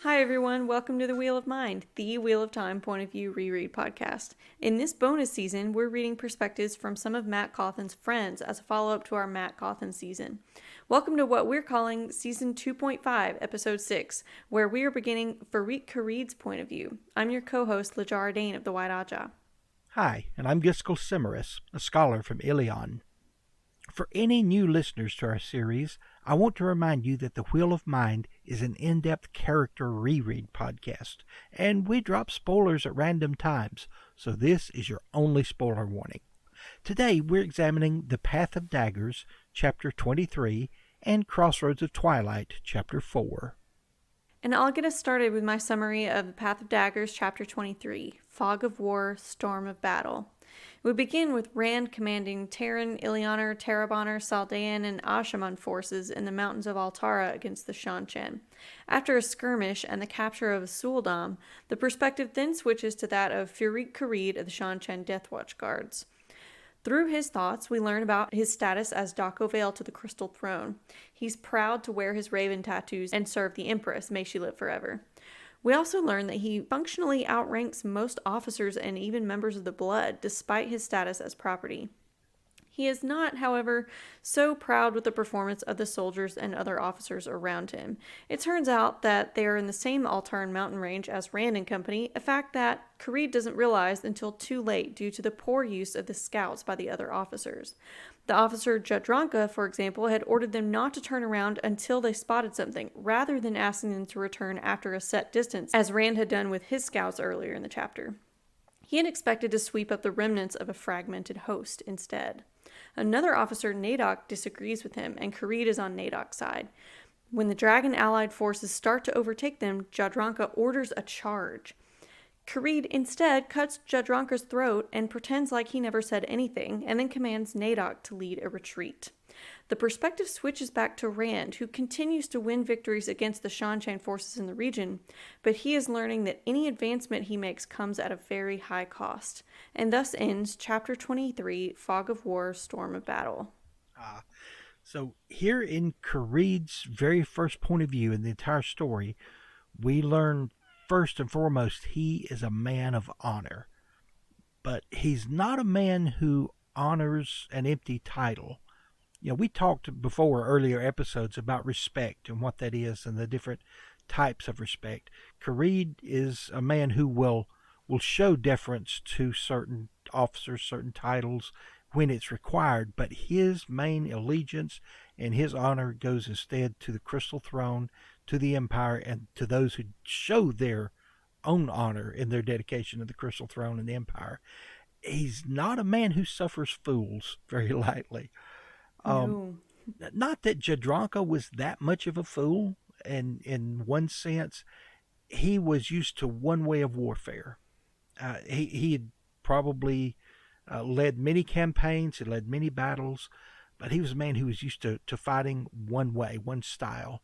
Hi everyone, welcome to the Wheel of Mind, the Wheel of Time point of view reread podcast. In this bonus season, we're reading perspectives from some of Matt Cawthon's friends as a follow-up to our Matt Cawthon season. Welcome to what we're calling Season 2.5, Episode 6, where we are beginning Furyk Karede's point of view. I'm your co-host, Lajar Dane of the White Aja. Hi, and I'm Giskel Cimaris, a scholar from Ilion. For any new listeners to our series, I want to remind you that The Wheel of Mind is an in-depth character reread podcast, and we drop spoilers at random times, so this is your only spoiler warning. Today we're examining The Path of Daggers, Chapter 23, and Crossroads of Twilight, Chapter 4. And I'll get us started with my summary of The Path of Daggers, Chapter 23, Fog of War, Storm of Battle. We begin with Rand commanding Terran, Illianer, Tarabonner, Saldaean, and Ashaman forces in the mountains of Altara against the Seanchan. After a skirmish and the capture of Suldam, the perspective then switches to that of Furyk Karede of the Seanchan Deathwatch Guards. Through his thoughts, we learn about his status as Dako Vale to the Crystal Throne. He's proud to wear his raven tattoos and serve the Empress, may she live forever. We also learn that he functionally outranks most officers and even members of the Blood, despite his status as property. He is not, however, so proud with the performance of the soldiers and other officers around him. It turns out that they are in the same Altarn mountain range as Rand and company, a fact that Karede doesn't realize until too late due to the poor use of the scouts by the other officers. The officer Jadranka, for example, had ordered them not to turn around until they spotted something, rather than asking them to return after a set distance, as Rand had done with his scouts earlier in the chapter. He had expected to sweep up the remnants of a fragmented host instead. Another officer, Nadok, disagrees with him, and Karede is on Nadok's side. When the dragon allied forces start to overtake them, Jadranka orders a charge. Karede instead cuts Jadranka's throat and pretends like he never said anything, and then commands Nadok to lead a retreat. The perspective switches back to Rand, who continues to win victories against the Seanchan forces in the region, but he is learning that any advancement he makes comes at a very high cost. And thus ends Chapter 23, Fog of War, Storm of Battle. So here in Karede's very first point of view in the entire story, we learn first and foremost he is a man of honor. But he's not a man who honors an empty title. You know, we talked before earlier episodes about respect and what that is and the different types of respect. Karede is a man who will show deference to certain officers, certain titles when it's required, but his main allegiance and his honor goes instead to the Crystal Throne, to the Empire, and to those who show their own honor in their dedication to the Crystal Throne and the Empire. He's not a man who suffers fools very lightly. No. Not that Jadranka was that much of a fool, and in one sense, he was used to one way of warfare. He had probably led many campaigns, had led many battles, but he was a man who was used to fighting one way, one style.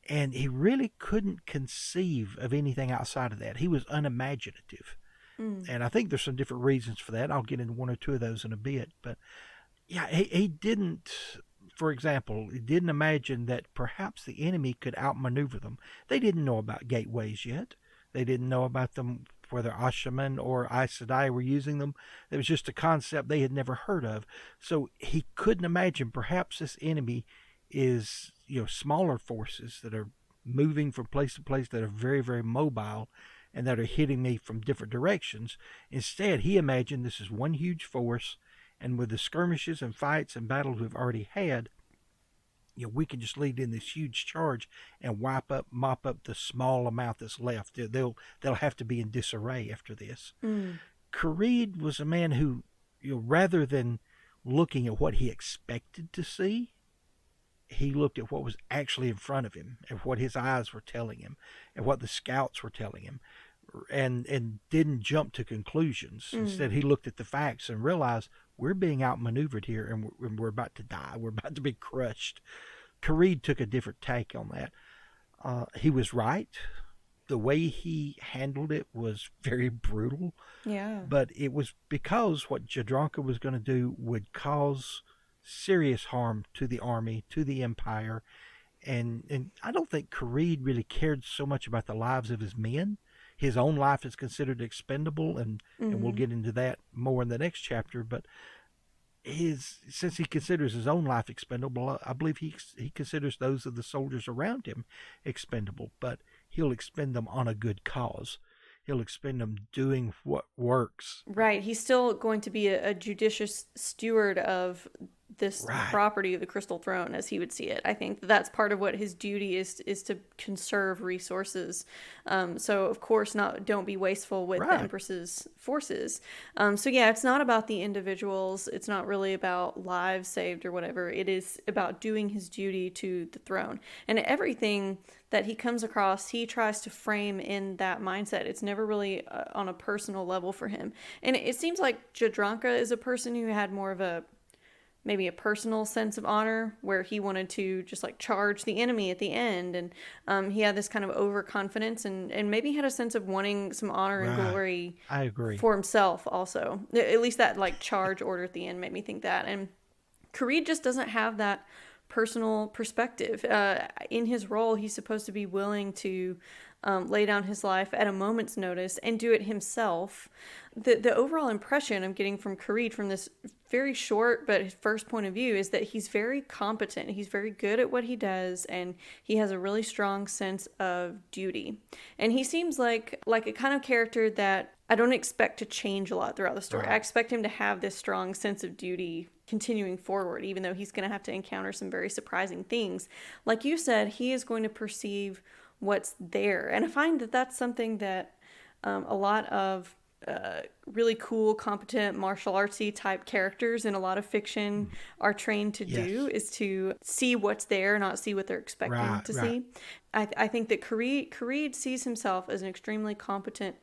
And he really couldn't conceive of anything outside of that. He was unimaginative. And I think there's some different reasons for that. I'll get into one or two of those in a bit. But yeah, he didn't, for example, he didn't imagine that perhaps the enemy could outmaneuver them. They didn't know about gateways yet. They didn't know about them, whether Ashaman or Aes Sedai were using them. It was just a concept they had never heard of. So he couldn't imagine perhaps this enemy is, smaller forces that are moving from place to place, that are very, very mobile, and that are hitting me from different directions. Instead, he imagined this is one huge force, and with the skirmishes and fights and battles we've already had, we can just lead in this huge charge and mop up the small amount that's left. They'll have to be in disarray after this. Karede was a man who, rather than looking at what he expected to see, he looked at what was actually in front of him and what his eyes were telling him and what the scouts were telling him, and didn't jump to conclusions. Instead, he looked at the facts and realized we're being outmaneuvered here, and we're about to die. We're about to be crushed. Karede took a different take on that. He was right. The way he handled it was very brutal. Yeah. But it was because what Jadranka was going to do would cause serious harm to the army, to the Empire, And I don't think Karede really cared so much about the lives of his men. His own life is considered expendable, and we'll Mm-hmm. get into that more in the next chapter. But since he considers his own life expendable, I believe he considers those of the soldiers around him expendable. But he'll expend them on a good cause. He'll expend them doing what works. Right. He's still going to be a judicious steward of this Right, property of the Crystal Throne, as he would see it. I think that's part of what his duty is to conserve resources. So of course, not don't be wasteful with the right, Empress's forces. So yeah, it's not about the individuals. It's not really about lives saved or whatever. It is about doing his duty to the throne, and everything that he comes across, he tries to frame in that mindset. It's never really on a personal level for him. And it seems like Jadranka is a person who had more of a maybe a personal sense of honor where he wanted to just like charge the enemy at the end. And he had this kind of overconfidence and maybe had a sense of wanting some honor and right. glory I agree. for himself also. At least that like charge order at the end made me think that. And Karede just doesn't have that personal perspective. In his role, he's supposed to be willing to lay down his life at a moment's notice and do it himself. The overall impression I'm getting from Karede from this very short but first point of view is that he's very competent. He's very good at what he does, and he has a really strong sense of duty. And he seems like a kind of character that I don't expect to change a lot throughout the story. I Right. expect him to have this strong sense of duty continuing forward, even though he's going to have to encounter some very surprising things. Like you said, he is going to perceive what's there. And I find that that's something that a lot of really cool, competent martial artsy type characters in a lot of fiction are trained to do Yes. is to see what's there, not see what they're expecting Right, to right. see. I think that Karede sees himself as an extremely competent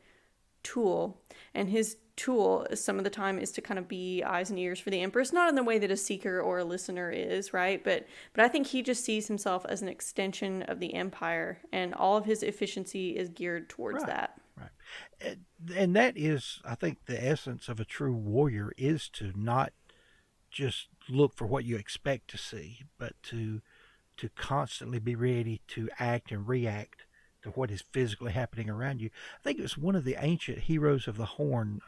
tool, and his tool some of the time is to kind of be eyes and ears for the Empress, not in the way that a seeker or a listener is, right? But I think he just sees himself as an extension of the Empire, and all of his efficiency is geared towards Right, that. right. And that is, I think, the essence of a true warrior is to not just look for what you expect to see, but to constantly be ready to act and react to what is physically happening around you. I think it was one of the ancient heroes of the Horn,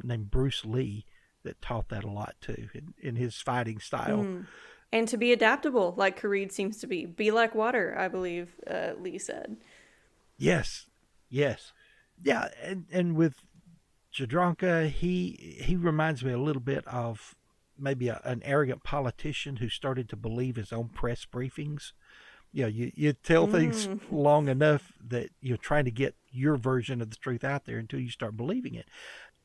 named Bruce Lee, that taught that a lot too in his fighting style. Mm. And to be adaptable, like Karede seems to be. Be like water, I believe Lee said. Yes, yes, yeah. And with Jadranka, he reminds me a little bit of maybe an arrogant politician who started to believe his own press briefings. You tell things Mm. long enough that you're trying to get your version of the truth out there until you start believing it.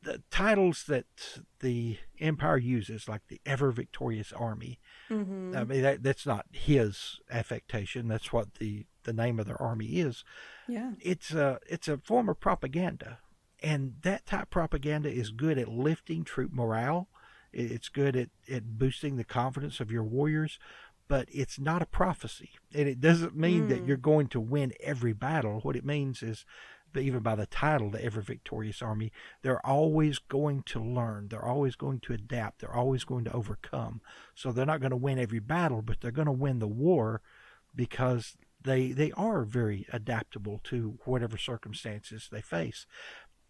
The titles that the Empire uses, like the Ever Victorious Army, I Mm-hmm. mean that's not his affectation. That's what the name of their army is. Yeah. It's a form of propaganda, and that type of propaganda is good at lifting troop morale. It's good at boosting the confidence of your warriors, but it's not a prophecy. And it doesn't mean that you're Mm. going to win every battle. What it means is that even by the title, the Ever Victorious Army, they're always going to learn. They're always going to adapt. They're always going to overcome. So they're not going to win every battle, but they're going to win the war because they are very adaptable to whatever circumstances they face.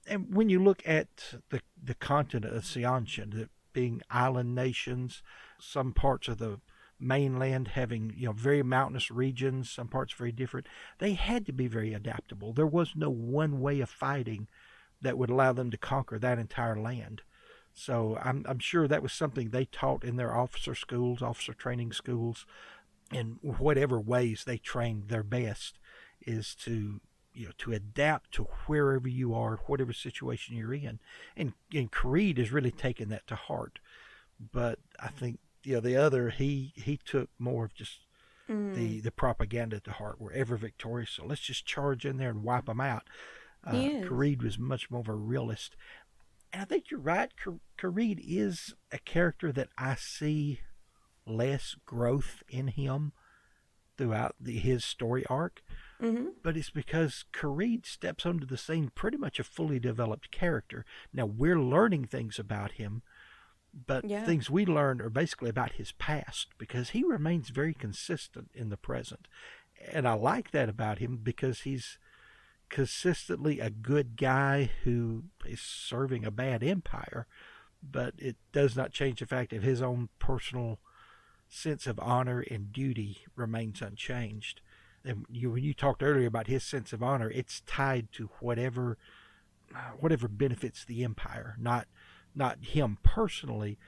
And when you look at the continent of Seanchan, being island nations, some parts of the mainland having very mountainous regions, some parts very different, they had to be very adaptable. There was no one way of fighting that would allow them to conquer that entire land. So I'm sure that was something they taught in their officer schools, officer training schools, in whatever ways they trained their best, is to adapt to wherever you are, whatever situation you're in. And Karede has really taken that to heart. But I think the other, he took more of just Mm. the propaganda to heart. We're ever victorious, so let's just charge in there and wipe them out. He is. Karede was much more of a realist, and I think you're right. Karede is a character that I see less growth in him throughout his story arc, Mm-hmm. but it's because Karede steps onto the scene pretty much a fully developed character. Now we're learning things about him, But Yeah. things we learned are basically about his past because he remains very consistent in the present. And I like that about him because he's consistently a good guy who is serving a bad empire, but it does not change the fact that his own personal sense of honor and duty remains unchanged. And when you talked earlier about his sense of honor, it's tied to whatever benefits the empire, not him personally.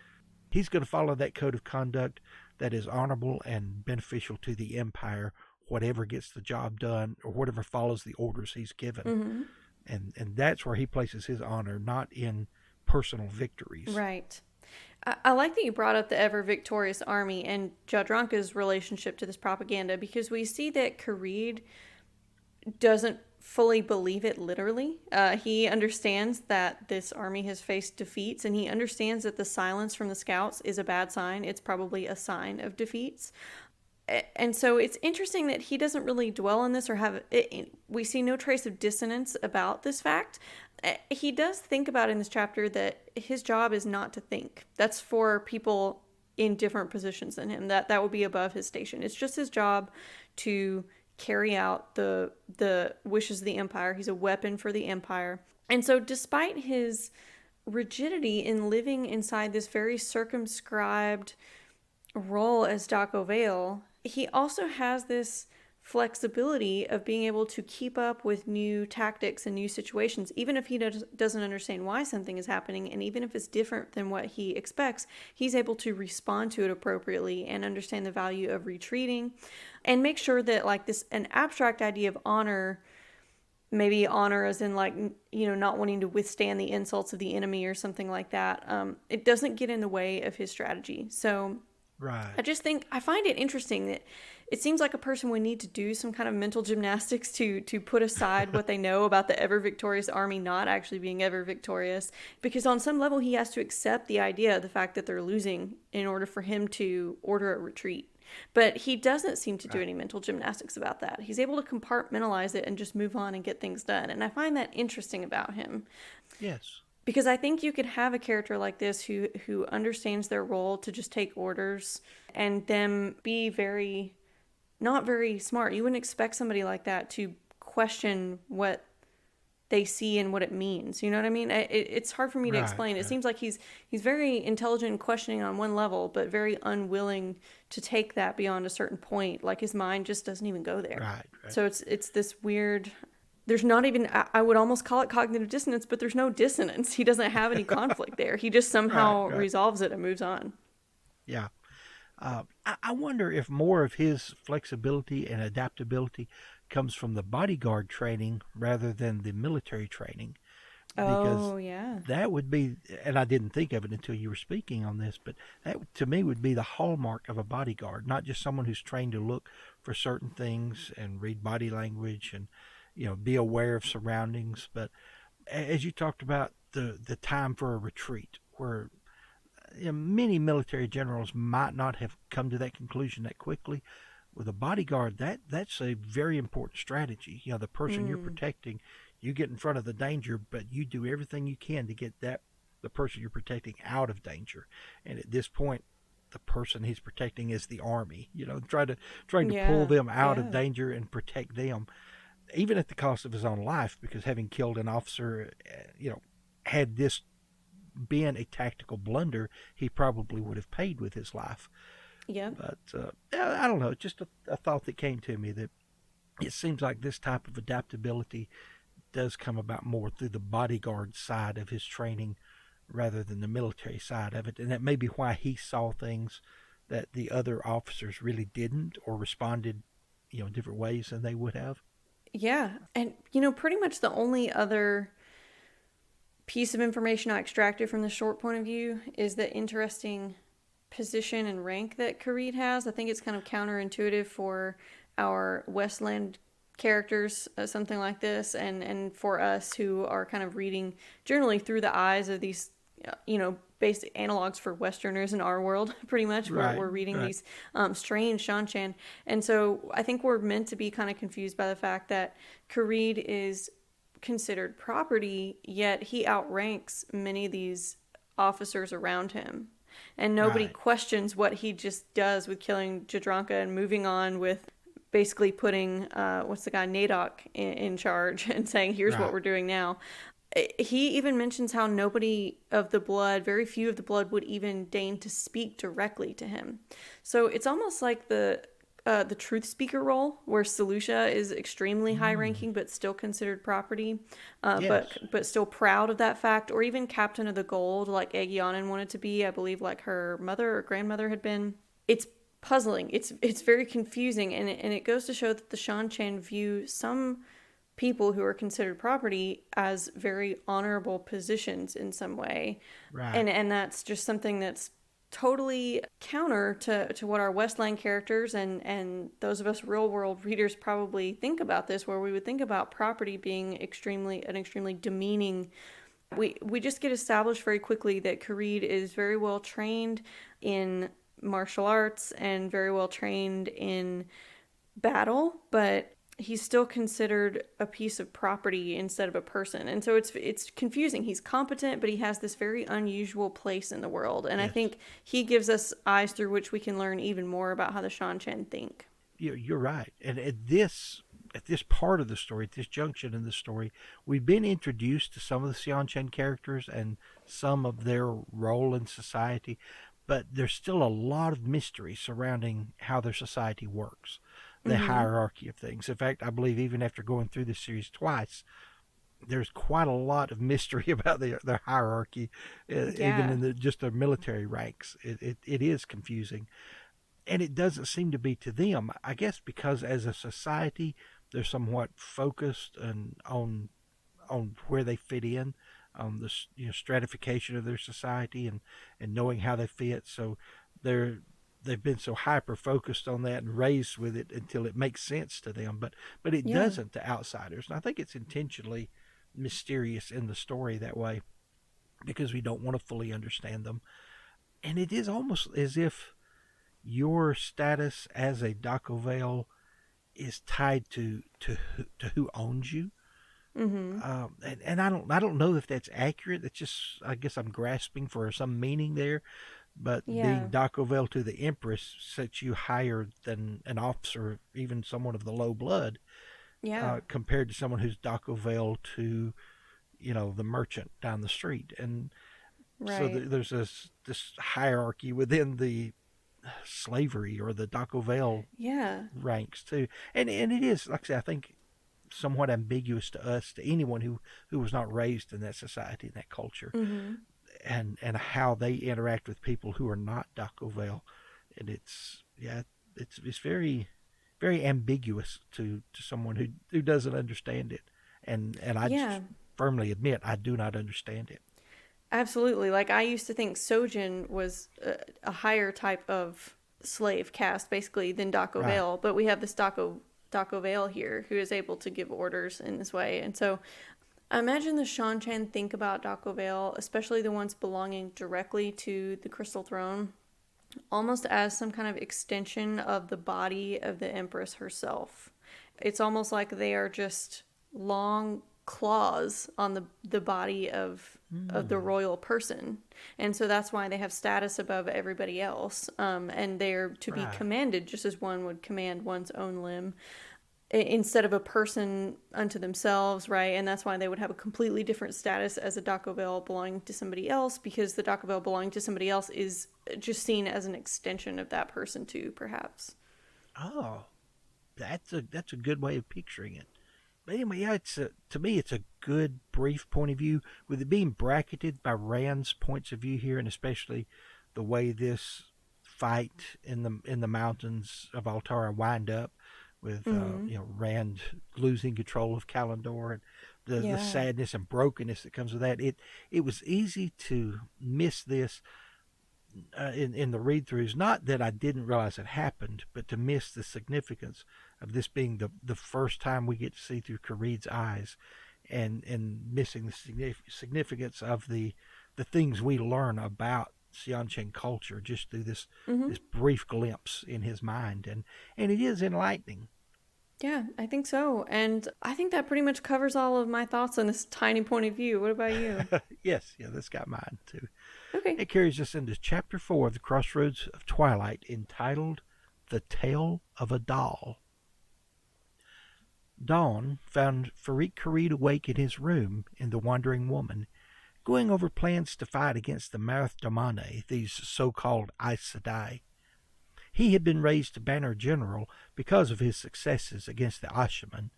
He's going to follow that code of conduct that is honorable and beneficial to the empire, whatever gets the job done or whatever follows the orders he's given. Mm-hmm. And that's where he places his honor, not in personal victories. Right. I like that you brought up the ever victorious army and Jadranka's relationship to this propaganda, because we see that Karede doesn't fully believe it literally. He understands that this army has faced defeats, and he understands that the silence from the scouts is a bad sign. It's probably a sign of defeats. And so it's interesting that he doesn't really dwell on this or have it. We see no trace of dissonance about this fact. He does think about in this chapter that his job is not to think. That's for people in different positions than him. That would be above his station. It's just his job to carry out the wishes of the empire. He's a weapon for the empire. And so despite his rigidity in living inside this very circumscribed role as Daco Vale, he also has this flexibility of being able to keep up with new tactics and new situations, even if he doesn't understand why something is happening, and even if it's different than what he expects, he's able to respond to it appropriately and understand the value of retreating and make sure that, like, this an abstract idea of honor, maybe honor as in, like, you know, not wanting to withstand the insults of the enemy or something like that, it doesn't get in the way of his strategy. So Right. I find it interesting that it seems like a person would need to do some kind of mental gymnastics to put aside what they know about the ever victorious army not actually being ever victorious, because on some level he has to accept the idea of the fact that they're losing in order for him to order a retreat. But he doesn't seem to do any mental gymnastics about that. He's able to compartmentalize it and just move on and get things done. And I find that interesting about him. Yes. Because I think you could have a character like this who understands their role to just take orders and them be not very smart. You wouldn't expect somebody like that to question what they see and what it means. You know what I mean? It's hard for me to explain. It seems like he's very intelligent and questioning on one level, but very unwilling to take that beyond a certain point. Like his mind just doesn't even go there. Right. So it's this weird. There's not even, I would almost call it cognitive dissonance, but there's no dissonance. He doesn't have any conflict there. He just somehow resolves it and moves on. Yeah. I wonder if more of his flexibility and adaptability comes from the bodyguard training rather than the military training. Because yeah. that would be, and I didn't think of it until you were speaking on this, but that to me would be the hallmark of a bodyguard, not just someone who's trained to look for certain things and read body language and, you know, be aware of surroundings. But as you talked about the time for a retreat, where many military generals might not have come to that conclusion that quickly. With a bodyguard, that's a very important strategy. You know, the person you're protecting, you get in front of the danger, but you do everything you can to get the person you're protecting out of danger. And at this point, the person he's protecting is the army. You know, trying to pull them out of danger and protect them, even at the cost of his own life. Because having killed an officer, you know, had this been a tactical blunder, he probably would have paid with his life. Yeah. But I don't know. Just a thought that came to me that it seems like this type of adaptability does come about more through the bodyguard side of his training rather than the military side of it. And that may be why he saw things that the other officers really didn't, or responded, you know, different ways than they would have. Yeah. And, you know, pretty much the only other piece of information I extracted from the short point of view is the interesting position and rank that Karede has. I think it's kind of counterintuitive for our Westland characters, something like this, and for us who are kind of reading generally through the eyes of these, you know, basic analogs for Westerners in our world, pretty much. We're reading these strange Seanchan. And so I think we're meant to be kind of confused by the fact that Karede is considered property, yet he outranks many of these officers around him. and nobody Right. questions what he just does with killing Jadranka and moving on with basically putting what's the guy Nadok in charge and saying, "Here's what Right. we're doing now." He even mentions how nobody of the blood, very few of the blood, would even deign to speak directly to him. So it's almost like the truth speaker role, where Selucia is extremely high Mm. ranking but still considered property, Yes. but still proud of that fact, or even captain of the gold, like Aegyanan wanted to be. I believe like her mother or grandmother had been. It's puzzling. It's very confusing, and it goes to show that the Seanchan view some people who are considered property as very honorable positions in some way. Right. And that's just something that's totally counter to what our Westland characters and those of us real world readers probably think about this, where we would think about property being extremely demeaning. We just get established very quickly that Karede is very well trained in martial arts and very well trained in battle, but he's still considered a piece of property instead of a person. And so it's confusing. He's competent, but he has this very unusual place in the world. And I Yes. think he gives us eyes through which we can learn even more about how the Seanchan think. You're right. And at this part of the story, at this junction in the story, we've been introduced to some of the Seanchan characters and some of their role in society, but there's still a lot of mystery surrounding how their society works, the Mm-hmm. hierarchy of things. In fact, I believe even after going through this series twice, there's quite a lot of mystery about their hierarchy, even Yeah. in just their military ranks. It is confusing, and it doesn't seem to be to them. I guess because as a society, they're somewhat focused on where they fit in, on the stratification of their society and knowing how they fit. So they're they've been so hyper focused on that and raised with it until it makes sense to them. But it Yeah. doesn't to outsiders, and I think it's intentionally mysterious in the story that way because we don't want to fully understand them. And it is almost as if your status as a Dakovale is tied to who owns you. Mm-hmm. And I don't know if that's accurate. It's just I guess I'm grasping for some meaning there. But being Yeah. Dakovale to the Empress sets you higher than an officer, even someone of the low blood, Yeah. compared to someone who's Dakovale to the merchant down the street. And so Right. there's this hierarchy within the slavery or the Dakovale Yeah. ranks too. And it is, like I say, I think somewhat ambiguous to us, to anyone who was not raised in that society, in that culture, Mm-hmm. and how they interact with people who are not Dakovale. And it's very ambiguous to someone who doesn't understand it. And I Yeah. firmly admit I do not understand it. Absolutely. Like I used to think Sojin was a higher type of slave caste, basically, than Daco Right. Vale, but we have this Daco Vale here who is able to give orders in this way, and so I imagine the Shanchan think about Daco Vale, especially the ones belonging directly to the Crystal Throne, almost as some kind of extension of the body of the Empress herself. It's almost like they are just long claws on the body of the Hmm. royal person, and so that's why they have status above everybody else, and they're to be Right. commanded just as one would command one's own limb, instead of a person unto themselves, right? And that's why they would have a completely different status as a Dacovel belonging to somebody else, because the Dacovel belonging to somebody else is just seen as an extension of that person too, perhaps. Oh, that's a good way of picturing it. But anyway, yeah, to me it's a good brief point of view with it being bracketed by Rand's points of view here, and especially the way this fight in the mountains of Altara wind up with Mm-hmm. Rand losing control of Kalendor and the Yeah. sadness and brokenness that comes with that. It was easy to miss this in the read throughs. Not that I didn't realize it happened, but to miss the significance of this being the first time we get to see through Kareed's eyes, and missing the significance of the things we learn about Seanchan culture just through Mm-hmm. this brief glimpse in his mind, and it is enlightening. Yeah, I think so. And I think that pretty much covers all of my thoughts on this tiny point of view. What about you? Yes, yeah, that's got mine too. Okay. It carries us into Chapter 4 of the Crossroads of Twilight, entitled The Tale of a Doll. Dawn found Furyk Karede awake in his room in The Wandering Woman, going over plans to fight against the Marath Damane, these so-called Aes Sedai. He had been raised to Banner General because of his successes against the Ashaman,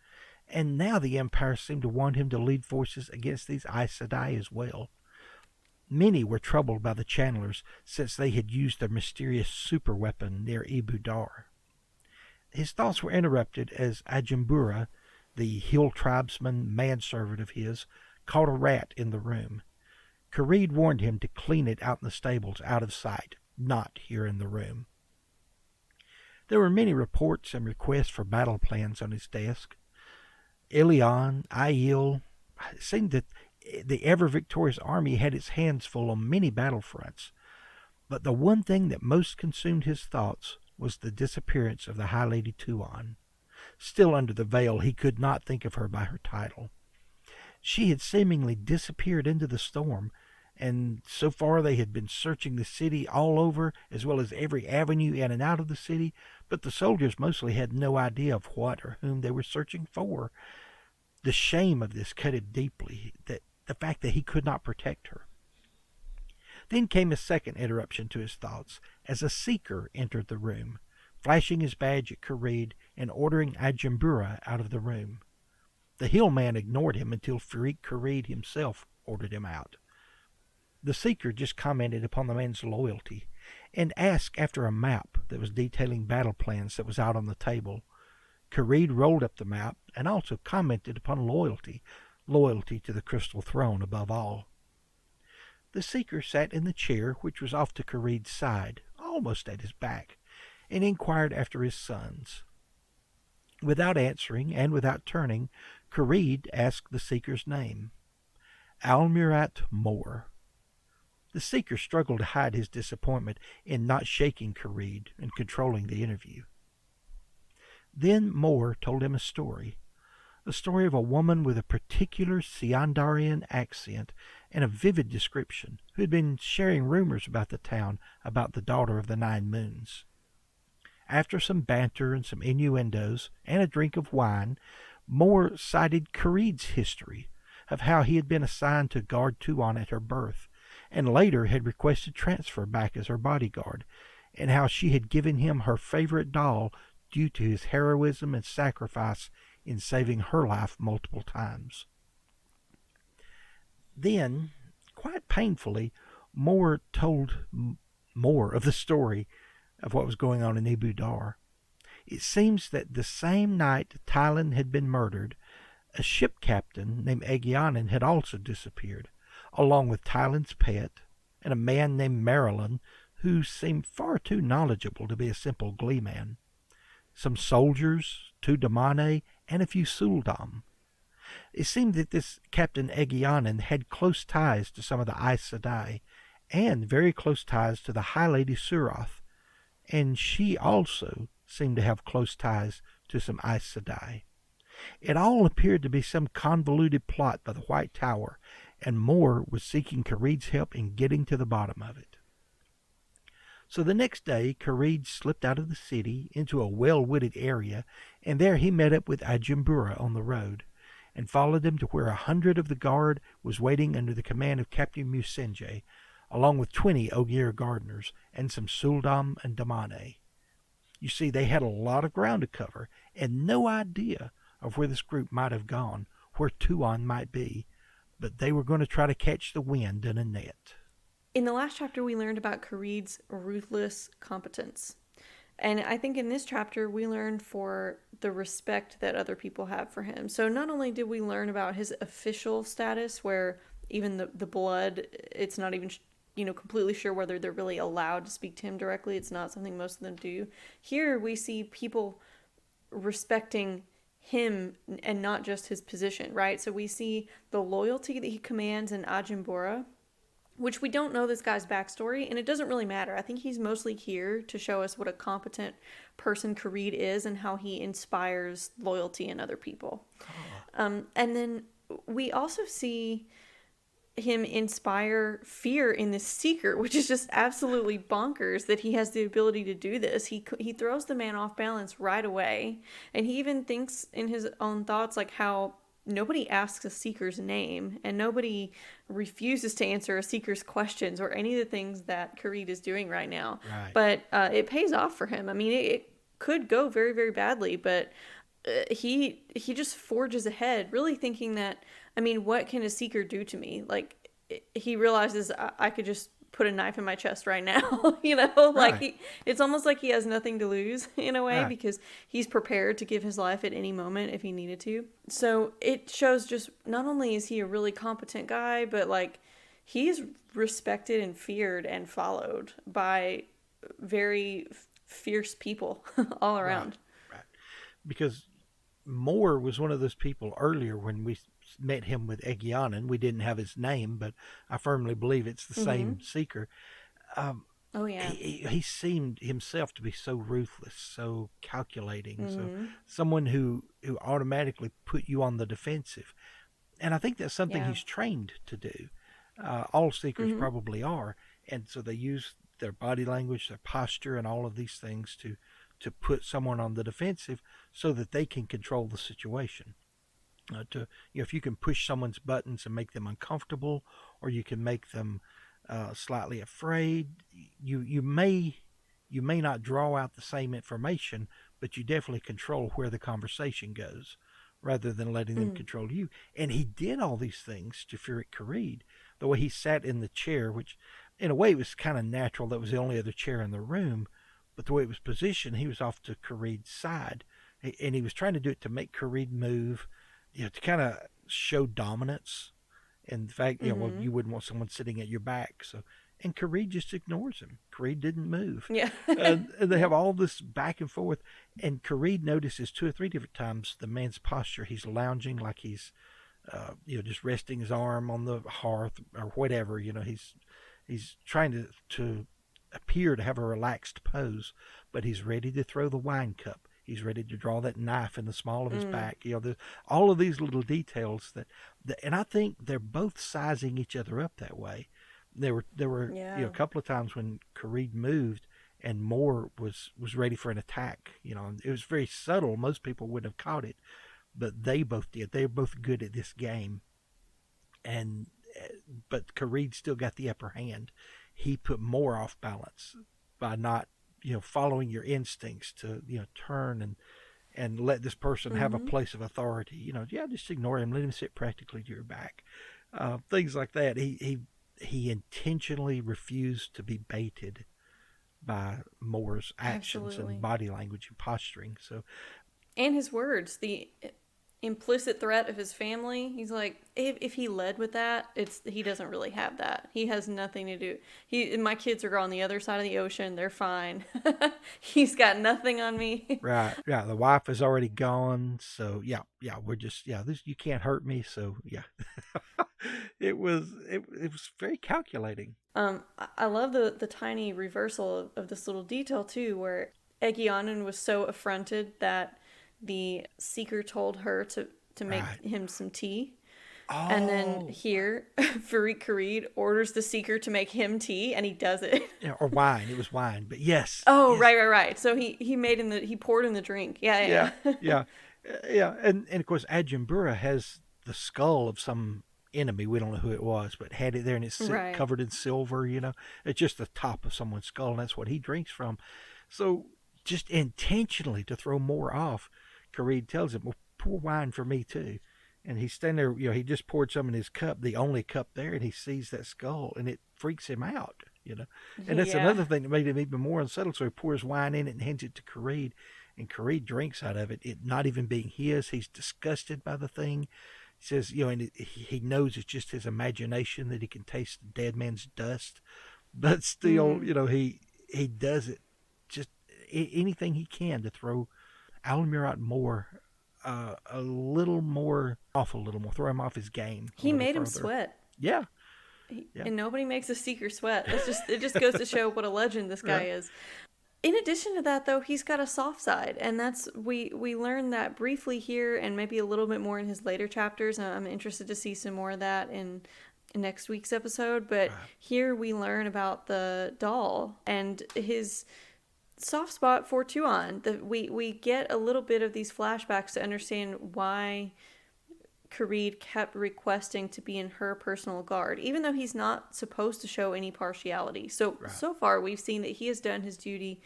and now the Empire seemed to want him to lead forces against these Aes Sedai as well. Many were troubled by the Channelers since they had used their mysterious superweapon near Ibu Dar. His thoughts were interrupted as Ajumbura, the hill tribesman manservant of his, caught a rat in the room. Karede warned him to clean it out in the stables, out of sight, not here in the room. There were many reports and requests for battle plans on his desk. Ilion, Aiel, it seemed that the ever-victorious army had its hands full on many battlefronts, but the one thing that most consumed his thoughts was the disappearance of the High Lady Tuon. Still under the veil, he could not think of her by her title. She had seemingly disappeared into the storm, and so far they had been searching the city all over, as well as every avenue in and out of the city, but the soldiers mostly had no idea of what or whom they were searching for. The shame of this cut him deeply, that the fact that he could not protect her. Then came a second interruption to his thoughts, as a seeker entered the room, flashing his badge at Karede and ordering Ajumbura out of the room. The hill man ignored him until Furyk Karede himself ordered him out. The seeker just commented upon the man's loyalty, and asked after a map that was detailing battle plans that was out on the table. Karede rolled up the map and also commented upon loyalty to the Crystal Throne above all. The seeker sat in the chair which was off to Karede's side, almost at his back, and inquired after his sons. Without answering and without turning, Karede asked the seeker's name. Almurat Mor. The seeker struggled to hide his disappointment in not shaking Karede and controlling the interview. Then Mor told him a story of a woman with a particular Seandarian accent and a vivid description, who had been sharing rumors about the town about the daughter of the Nine Moons. After some banter and some innuendos and a drink of wine, Mor cited Karede's history of how he had been assigned to guard Tuon at her birth, and later had requested transfer back as her bodyguard, and how she had given him her favorite doll due to his heroism and sacrifice in saving her life multiple times. Then, quite painfully, Mor told more of the story of what was going on in Ibu Dar. It seems that the same night Tylan had been murdered, a ship captain named Aegyanan had also disappeared, along with Tylan's pet and a man named Marilyn, who seemed far too knowledgeable to be a simple gleeman. Some soldiers, 2 Damane, and a few Suldam. It seemed that this Captain Aegyanan had close ties to some of the Aes Sedai, and very close ties to the High Lady Suroth, and she also seemed to have close ties to some Aes Sedai. It all appeared to be some convoluted plot by the White Tower, and Mor was seeking Karede's help in getting to the bottom of it. So the next day, Karede slipped out of the city into a well-wooded area, and there he met up with Ajumbura on the road, and followed him to where 100 of the guard was waiting under the command of Captain Musenje, along with 20 Ogier gardeners and some Suldam and Damane. You see, they had a lot of ground to cover, and no idea of where this group might have gone, where Tuon might be, but they were going to try to catch the wind in a net. In the last chapter, we learned about Karede's ruthless competence. And I think in this chapter, we learned for the respect that other people have for him. So not only did we learn about his official status, where even the blood, it's not even, completely sure whether they're really allowed to speak to him directly. It's not something most of them do. Here we see people respecting him and not just his position, right? So we see the loyalty that he commands in Ajumbura, which we don't know this guy's backstory, and it doesn't really matter. I think he's mostly here to show us what a competent person Karede is and how he inspires loyalty in other people. And then we also see him inspire fear in this seeker, which is just absolutely bonkers that he has the ability to do this. He throws the man off balance right away, and he even thinks in his own thoughts like how nobody asks a seeker's name and nobody refuses to answer a seeker's questions or any of the things that Karede is doing right now. Right. But it pays off for him. I mean, it could go very, very badly, but he just forges ahead, really thinking that, I mean, what can a seeker do to me? Like, he realizes I could just put a knife in my chest right now, you know? Like, Right. it's almost like he has nothing to lose in a way Right. because he's prepared to give his life at any moment if he needed to. So it shows just not only is he a really competent guy, but, like, he's respected and feared and followed by very fierce people all around. Right. Right. Because Moore was one of those people earlier when we met him with Egyanan. We didn't have his name, but I firmly believe it's the same seeker. Um, Oh, yeah. he seemed himself to be so ruthless, so calculating, so someone who automatically put you on the defensive. And I think that's something Yeah. he's trained to do. All seekers probably are. And so they use their body language, their posture, and all of these things to put someone on the defensive so that they can control the situation. If you can push someone's buttons and make them uncomfortable, or you can make them slightly afraid, you may not draw out the same information, but you definitely control where the conversation goes, rather than letting them control you. And he did all these things to Furyk Karede. The way he sat in the chair, which in a way was kind of natural, that was the only other chair in the room, but the way it was positioned, he was off to Karede's side, and he was trying to do it to make Karede move, to kind of show dominance, and the fact, well, you wouldn't want someone sitting at your back. So, and Karede just ignores him. Karede didn't move. Yeah. And they have all this back and forth, and Karede notices 2 or 3 different times the man's posture. He's lounging like he's, just resting his arm on the hearth or whatever. He's trying to appear to have a relaxed pose, but he's ready to throw the wine cup. He's ready to draw that knife in the small of his back. There's all of these little details and I think they're both sizing each other up that way. There were a couple of times when Karede moved and Moore was ready for an attack. It was very subtle. Most people wouldn't have caught it, but they both did. They were both good at this game, but Karede still got the upper hand. He put Moore off balance by not following your instincts to turn and let this person have a place of authority. Just ignore him, let him sit practically to your back, things like that. He intentionally refused to be baited by Moore's actions Absolutely. and body language and posturing. So, and his words, the implicit threat of his family. He's like, if he led with that, he doesn't really have that. He has nothing to do. My kids are on the other side of the ocean. They're fine. He's got nothing on me. Right. Yeah. The wife is already gone. So yeah. We're just, you can't hurt me. So yeah, it was very calculating. I love the tiny reversal of this little detail too, where Egyanan was so affronted that the seeker told her to make him some tea. Oh. And then here, Furyk Karede orders the seeker to make him tea, and he does it. Or wine. It was wine, but yes. Oh, yes. Right. So he poured in the drink. Yeah. And of course, Ajumbura has the skull of some enemy. We don't know who it was, but had it there, and it's covered in silver. It's just the top of someone's skull, and that's what he drinks from. So just intentionally to throw Moore off, Karede tells him, well, pour wine for me too. And he's standing there, he just poured some in his cup, the only cup there, and he sees that skull, and it freaks him out, And that's another thing that made him even more unsettled. So he pours wine in it and hands it to Karede, and Karede drinks out of it, it not even being his. He's disgusted by the thing. He says, and he knows it's just his imagination, that he can taste the dead man's dust. But still, he does it, just anything he can to throw Al-Murat Moore a little more, throw him off his game. He made him sweat. Yeah. And nobody makes a seeker sweat. It just goes to show what a legend this guy is. In addition to that, though, he's got a soft side, and we learn that briefly here, and maybe a little bit more in his later chapters. I'm interested to see some more of that in next week's episode, but Right. here we learn about the doll and his soft spot for Tuon. We get a little bit of these flashbacks to understand why Karede kept requesting to be in her personal guard, even though he's not supposed to show any partiality. Right. So far, we've seen that he has done his duty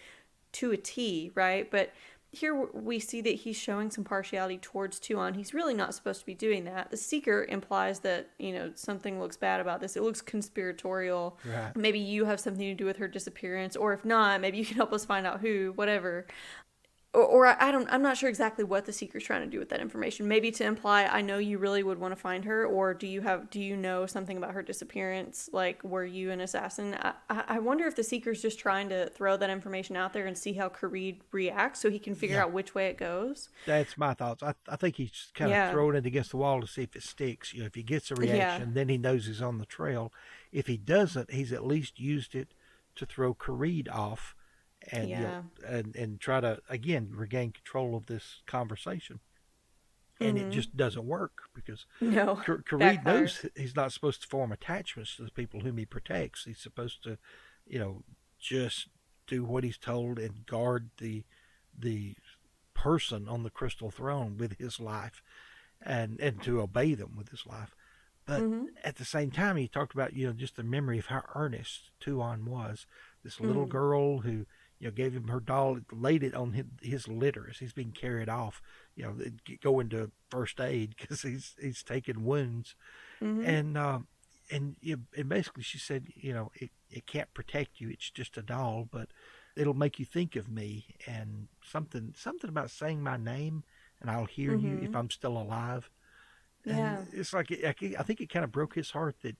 to a T, right? But here we see that he's showing some partiality towards Tuon. He's really not supposed to be doing that. The Seeker implies that, something looks bad about this. It looks conspiratorial. Right. Maybe you have something to do with her disappearance, or if not, maybe you can help us find out who, whatever. I'm not sure exactly what the Seeker's trying to do with that information. Maybe to imply, I know you really would want to find her, or do you know something about her disappearance? Like, were you an assassin? I wonder if the Seeker's just trying to throw that information out there and see how Karede reacts so he can figure out which way it goes. That's my thoughts. I think he's kind of throwing it against the wall to see if it sticks. If he gets a reaction, then he knows he's on the trail. If he doesn't, he's at least used it to throw Karede off and and try to again regain control of this conversation. And it just doesn't work because Karede knows he's not supposed to form attachments to the people whom he protects. He's supposed to, just do what he's told and guard the person on the crystal throne with his life, and to obey them with his life. But at the same time, he talked about just the memory of how earnest Tuon was. This little girl who gave him her doll, laid it on his litter as he's being carried off, go into first aid because he's taking wounds, and basically she said, it can't protect you. It's just a doll, but it'll make you think of me, and something about saying my name, and I'll hear you if I'm still alive. Yeah, and it's like I think it kind of broke his heart that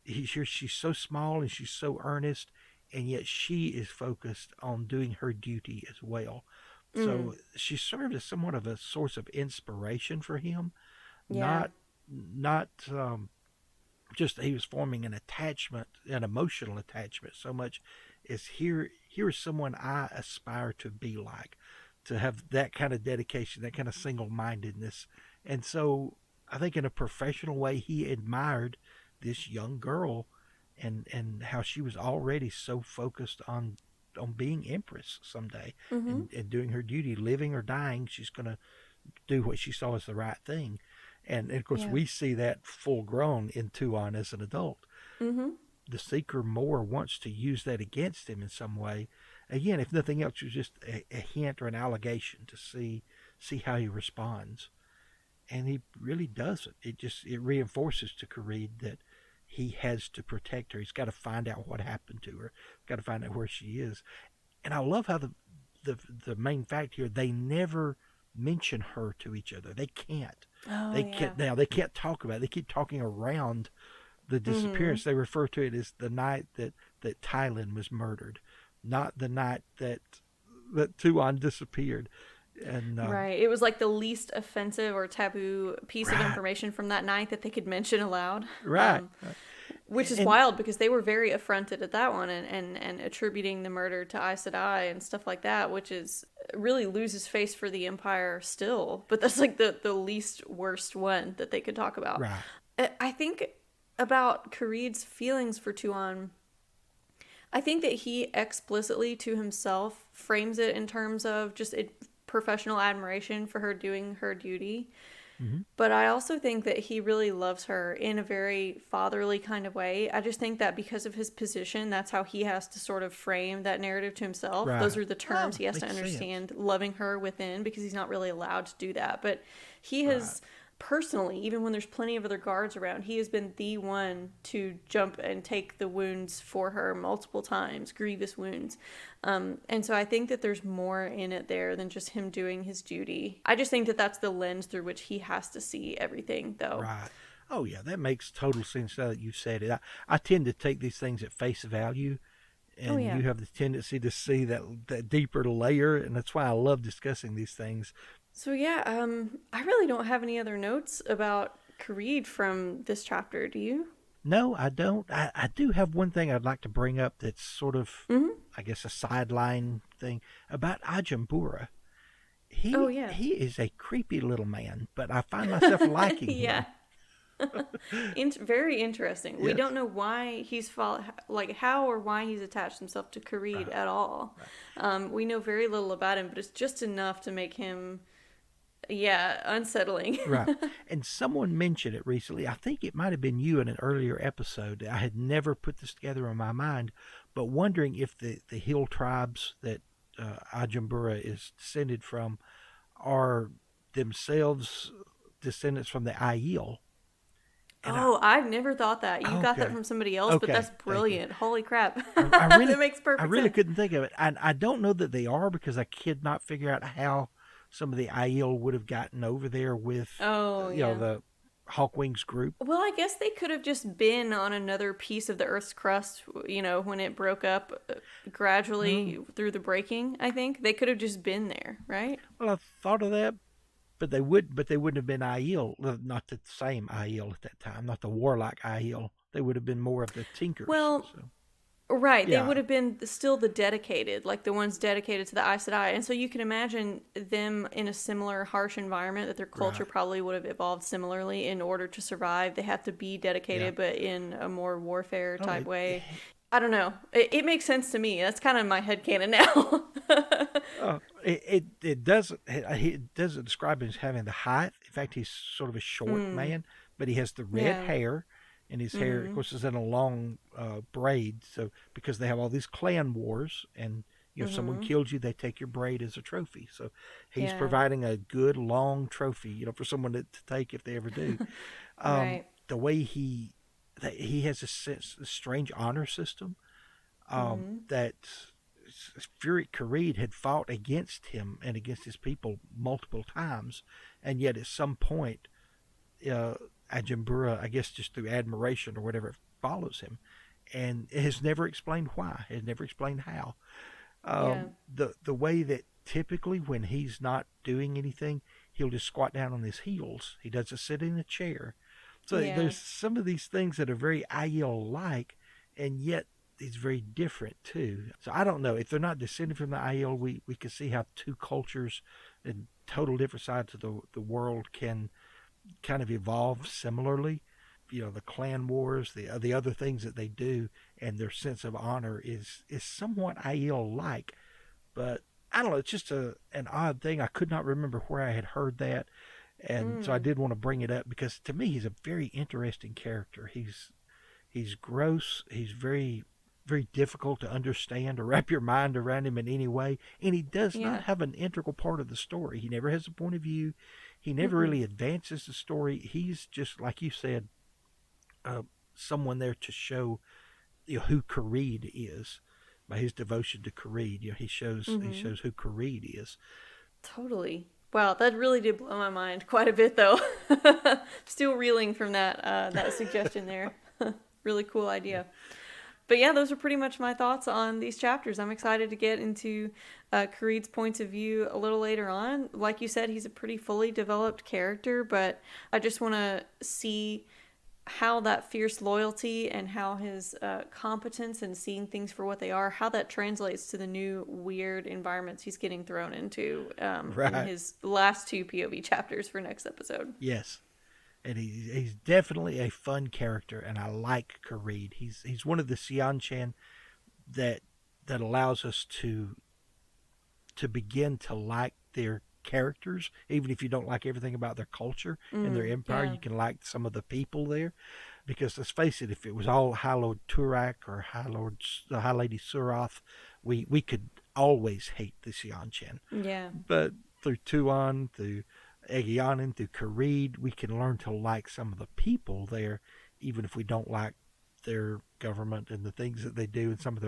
she's so small and she's so earnest, and yet she is focused on doing her duty as well. So she served as somewhat of a source of inspiration for him, not just that he was forming an attachment, an emotional attachment, so much as here is someone I aspire to be like, to have that kind of dedication, that kind of single-mindedness. And so I think in a professional way, he admired this young girl and how she was already so focused on being empress someday, and doing her duty, living or dying. She's going to do what she saw as the right thing. And of course, we see that full grown in Tuon as an adult. The Seeker more wants to use that against him in some way. Again, if nothing else, it's just a hint or an allegation to see how he responds. And he really doesn't. It reinforces to Karede that he has to protect her. He's got to find out what happened to her. Got to find out where she is. And I love how the main fact here, they never mention her to each other. They can't. They can't talk about it. They keep talking around the disappearance. They refer to it as the night that Tylin was murdered, not the night that Tuon disappeared. And right. It was like the least offensive or taboo piece of information from that night that they could mention aloud. Right. Which is wild because they were very affronted at that one and attributing the murder to Aes Sedai and stuff like that, which is really loses face for the Empire still. But that's like the least worst one that they could talk about. Right. I think about Karede's feelings for Tuon, I think that he explicitly to himself frames it in terms of just professional admiration for her doing her duty. But I also think that he really loves her in a very fatherly kind of way. I just think that because of his position, that's how he has to sort of frame that narrative to himself. Right. Those are the terms he has to understand, loving her within, because he's not really allowed to do that. But he has personally, even when there's plenty of other guards around, he has been the one to jump and take the wounds for her multiple times, grievous wounds. And so I think that there's more in it there than just him doing his duty. I just think that that's the lens through which he has to see everything, though. Right. Oh, yeah, that makes total sense now that you said it. I tend to take these things at face value, and you have the tendency to see that deeper layer, and that's why I love discussing these things. So I really don't have any other notes about Karede from this chapter. Do you? No, I don't. I do have one thing I'd like to bring up that's sort of, I guess, a sideline thing about Ajambura. He is a creepy little man, but I find myself liking him. Very interesting. We Yes. don't know why like how or why he's attached himself to Karede Right. at all. Right. We know very little about him, but it's just enough to make him, yeah, unsettling. Right. And someone mentioned it recently. I think it might have been you in an earlier episode. I had never put this together in my mind, but wondering if the hill tribes that Ajumbura is descended from are themselves descendants from the Aiel. And Oh, I've never thought that. You got that okay, from somebody else, but that's okay, thank you. brilliant. Holy crap. I That really, makes I perfect really sense. couldn't think of it. And I don't know that they are because I could not figure out how some of the Aiel would have gotten over there with, Oh, yeah. the Hawkwings group. Well, I guess they could have just been on another piece of the Earth's crust, when it broke up Oh, gradually through the breaking, I think. They could have just been there, right? well, I thought of that, but they wouldn't have been Aiel, not the same Aiel at that time, not the warlike Aiel. They would have been more of the Tinkers. Well, So right. They yeah, would have been still the dedicated, like the ones dedicated to the Aes Sedai. And so you can imagine them in a similar harsh environment that their culture right. probably would have evolved similarly in order to survive. They have to be Yeah. dedicated, but in a more warfare Oh, type way. I don't know. It makes sense to me. That's kind of my headcanon now. it doesn't describe him as having the height. In fact, he's sort of a short Mm, man, but he has the red yeah. hair, and his hair, of Mm-hmm. course, is in a long braid. So because they have all these clan wars, and if someone Mm-hmm. kills you, they take your braid as a trophy. So he's Yeah. providing a good long trophy, for someone to take if they ever do. Right. The way he has a strange honor system Mm-hmm. that Furyk Karede had fought against him and against his people multiple times, and yet at some point, uh, Ajumbura, I guess just through admiration or whatever, follows him, and it has never explained why. It has never explained how. Yeah. The way that typically when he's not doing anything, he'll just squat down on his heels. He doesn't sit in a chair. So Yeah. there's some of these things that are very Aiel like, and yet he's very different too. So I don't know if they're not descended from the Aiel. We can see how two cultures and total different sides of the world can kind of evolve similarly. The clan wars, the other things that they do, and their sense of honor is somewhat Aiel like, but I don't know. It's just an odd thing. I could not remember where I had heard that, and so I Mm. did want to bring it up because to me he's a very interesting character. He's gross. He's very very difficult to understand or wrap your mind around him in any way, and he does not Yeah. have an integral part of the story. He never has a point of view. He never Mm-mm. really advances the story. He's just like you said, uh, someone there to show who Karede is by his devotion to Karede. He Mm-hmm. shows who Karede is. Totally. Wow, that really did blow my mind quite a bit, though. Still reeling from that suggestion there. Really cool Yeah. idea. But yeah, those are pretty much my thoughts on these chapters. I'm excited to get into Kareed's points of view a little later on. Like you said, he's a pretty fully developed character, but I just want to see how that fierce loyalty and how his competence and seeing things for what they are, how that translates to the new weird environments he's getting thrown into in Right. his last two POV chapters for next episode. Yes. And he's definitely a fun character, and I like Karede. He's one of the Seanchan that allows us to begin to like their characters, even if you don't like everything about their culture and their empire. Yeah. You can like some of the people there, because let's face it, if it was all High Lord Turak or High Lady Surath, we could always hate the Seanchan. Yeah. But through Tuon, through Egyanin, through Karede, we can learn to like some of the people there, even if we don't like their government and the things that they do and some of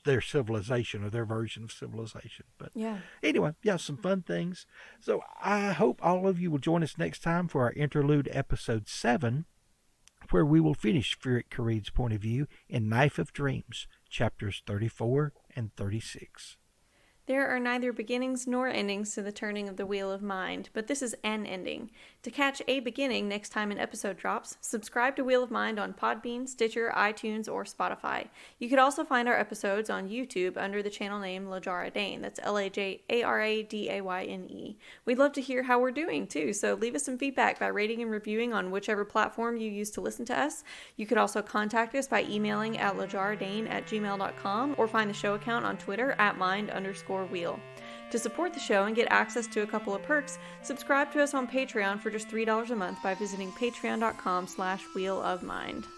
their civilization or their version of civilization. But Yeah. anyway, yeah, some fun things. So I hope all of you will join us next time for our interlude episode 7, where we will finish Furyk Karede's point of view in Knife of Dreams, chapters 34 and 36. There are neither beginnings nor endings to the turning of the wheel of mind, but this is an ending. To catch a beginning next time an episode drops, subscribe to Wheel of Mind on Podbean, Stitcher, iTunes, or Spotify. You could also find our episodes on YouTube under the channel name Lajara Dane. That's LajaradaYne. We'd love to hear how we're doing too, so leave us some feedback by rating and reviewing on whichever platform you use to listen to us. You could also contact us by emailing at lajaradane@gmail.com or find the show account on Twitter at mind_wheel. To support the show and get access to a couple of perks, subscribe to us on Patreon for just $3 a month by visiting patreon.com/wheelofmind.